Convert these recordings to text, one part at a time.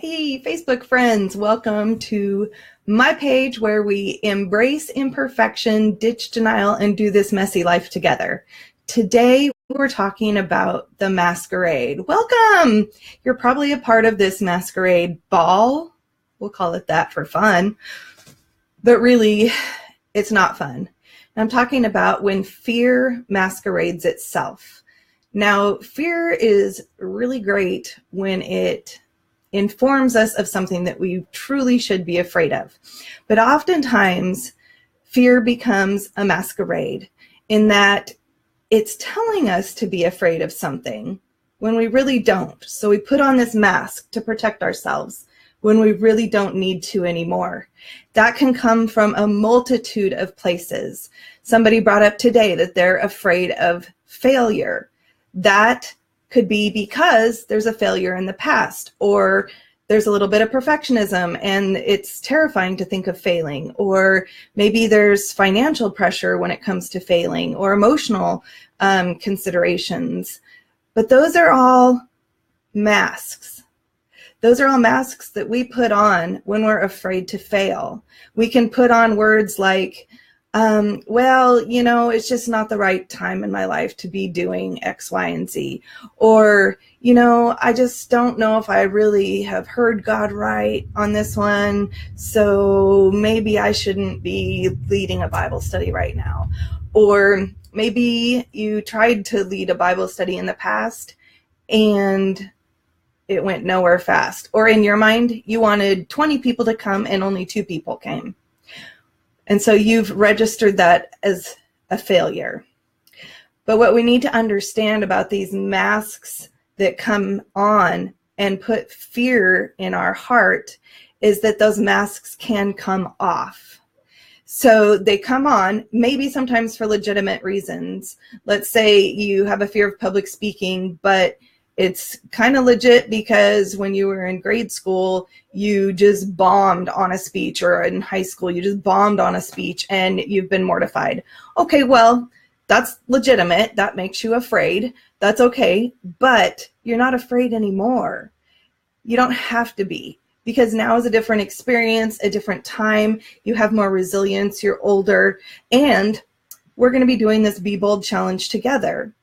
Hey, Facebook friends, welcome to my page where we embrace imperfection, ditch denial, and do this messy life together. Today, we're talking about the masquerade. Welcome! You're probably a part of this masquerade ball. We'll call it that for fun. But really, it's not fun. I'm talking about when fear masquerades itself. Now, fear is really great when it informs us of something that we truly should be afraid of. But oftentimes, fear becomes a masquerade in that it's telling us to be afraid of something when we really don't. So we put on this mask to protect ourselves when we really don't need to anymore. That can come from a multitude of places. Somebody brought up today that they're afraid of failure. That could be because there's a failure in the past, or there's a little bit of perfectionism and it's terrifying to think of failing, or maybe there's financial pressure when it comes to failing, or emotional considerations. But those are all masks. Those are all masks that we put on when we're afraid to fail. We can put on words like, it's just not the right time in my life to be doing X, Y, and Z. Or, I just don't know if I really have heard God right on this one. So maybe I shouldn't be leading a Bible study right now. Or maybe you tried to lead a Bible study in the past and it went nowhere fast. Or in your mind, you wanted 20 people to come and only 2 people came. And so you've registered that as a failure. But what we need to understand about these masks that come on and put fear in our heart is that those masks can come off. So they come on, maybe sometimes for legitimate reasons. Let's say you have a fear of public speaking, but it's kind of legit because when you were in grade school, you just bombed on a speech, or in high school, you just bombed on a speech and you've been mortified. Okay, well, that's legitimate. That makes you afraid. That's okay. But you're not afraid anymore. You don't have to be, because now is a different experience, a different time. You have more resilience. You're older. And we're going to be doing this Be Bold challenge together.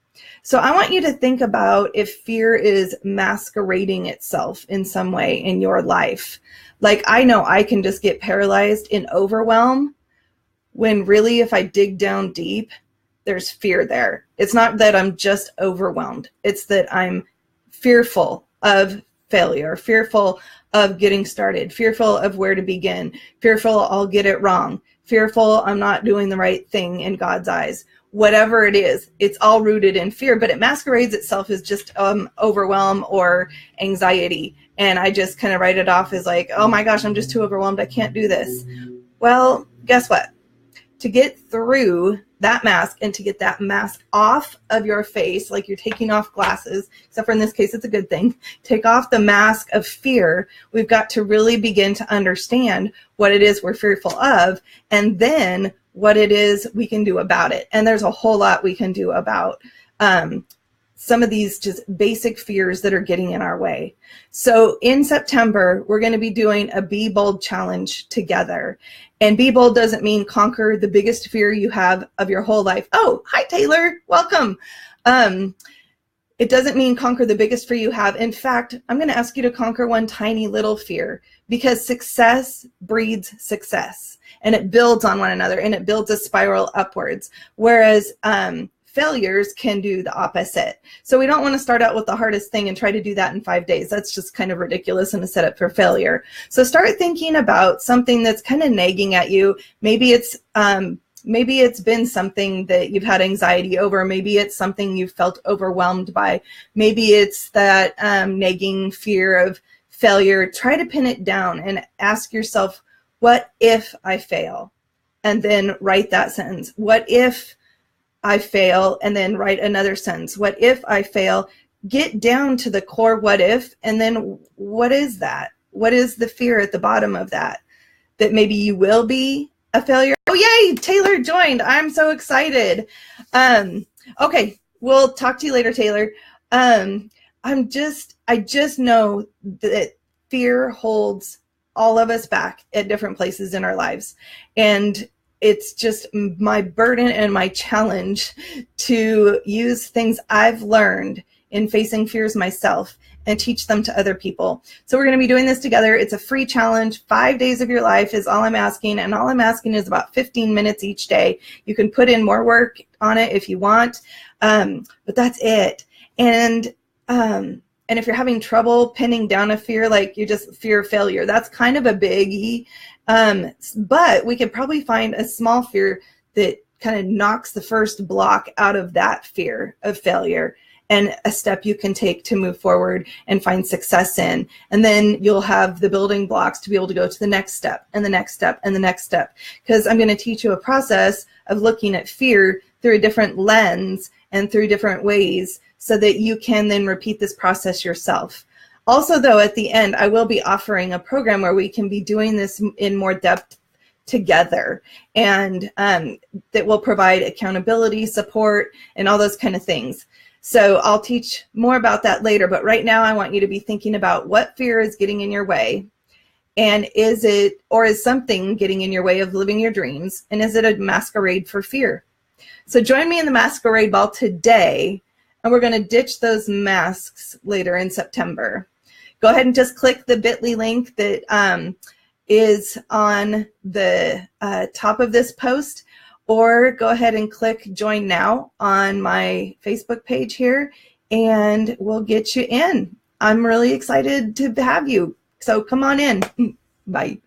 So I want you to think about if fear is masquerading itself in some way in your life. Like, I know I can just get paralyzed in overwhelm when really, if I dig down deep, there's fear there. It's not that I'm just overwhelmed. It's that I'm fearful of failure, fearful of getting started, fearful of where to begin, fearful I'll get it wrong, fearful I'm not doing the right thing in God's eyes. Whatever it is, it's all rooted in fear, but it masquerades itself as just overwhelm or anxiety. And I just kind of write it off as like, oh my gosh, I'm just too overwhelmed. I can't do this. Well, guess what? To get through that mask and to get that mask off of your face, like you're taking off glasses, except for in this case, it's a good thing. Take off the mask of fear. We've got to really begin to understand what it is we're fearful of, and then what it is we can do about it. And there's a whole lot we can do about some of these just basic fears that are getting in our way. So in September, we're going to be doing a Be Bold challenge together. And Be Bold doesn't mean conquer the biggest fear you have of your whole life. Oh, hi, Taylor. Welcome. It doesn't mean conquer the biggest fear you have. In fact, I'm going to ask you to conquer one tiny little fear, because success breeds success, and it builds on one another, and it builds a spiral upwards. Whereas failures can do the opposite. So we don't want to start out with the hardest thing and try to do that in 5 days. That's just kind of ridiculous and a setup for failure. So start thinking about something that's kind of nagging at you. Maybe it's been something that you've had anxiety over. Maybe it's something you've felt overwhelmed by. Maybe it's that nagging fear of failure. Try to pin it down and ask yourself, what if I fail? And then write that sentence. What if I fail? And then write another sentence. What if I fail? Get down to the core what if, and then what is that? What is the fear at the bottom of that? That maybe you will be a failure. Oh, yay, Taylor joined. I'm so excited. Okay, we'll talk to you later, Taylor. I just know that fear holds all of us back at different places in our lives. And it's just my burden and my challenge to use things I've learned in facing fears myself and teach them to other people. So we're going to be doing this together. It's a free challenge. 5 days of your life is all I'm asking. And all I'm asking is about 15 minutes each day. You can put in more work on it if you want, but that's it. And if you're having trouble pinning down a fear, like you just fear of failure, that's kind of a biggie. But we could probably find a small fear that kind of knocks the first block out of that fear of failure, and a step you can take to move forward and find success in. And then you'll have the building blocks to be able to go to the next step and the next step and the next step. Because I'm going to teach you a process of looking at fear through a different lens and through different ways so that you can then repeat this process yourself. Also, though, at the end, I will be offering a program where we can be doing this in more depth together, and that will provide accountability, support, and all those kind of things. So I'll teach more about that later, but right now I want you to be thinking about what fear is getting in your way, and is something getting in your way of living your dreams, and is it a masquerade for fear? So join me in the masquerade ball today, and we're going to ditch those masks later in September. Go ahead and just click the bit.ly link that is on the top of this post, or go ahead and click join now on my Facebook page here, and we'll get you in. I'm really excited to have you. So come on in. Bye.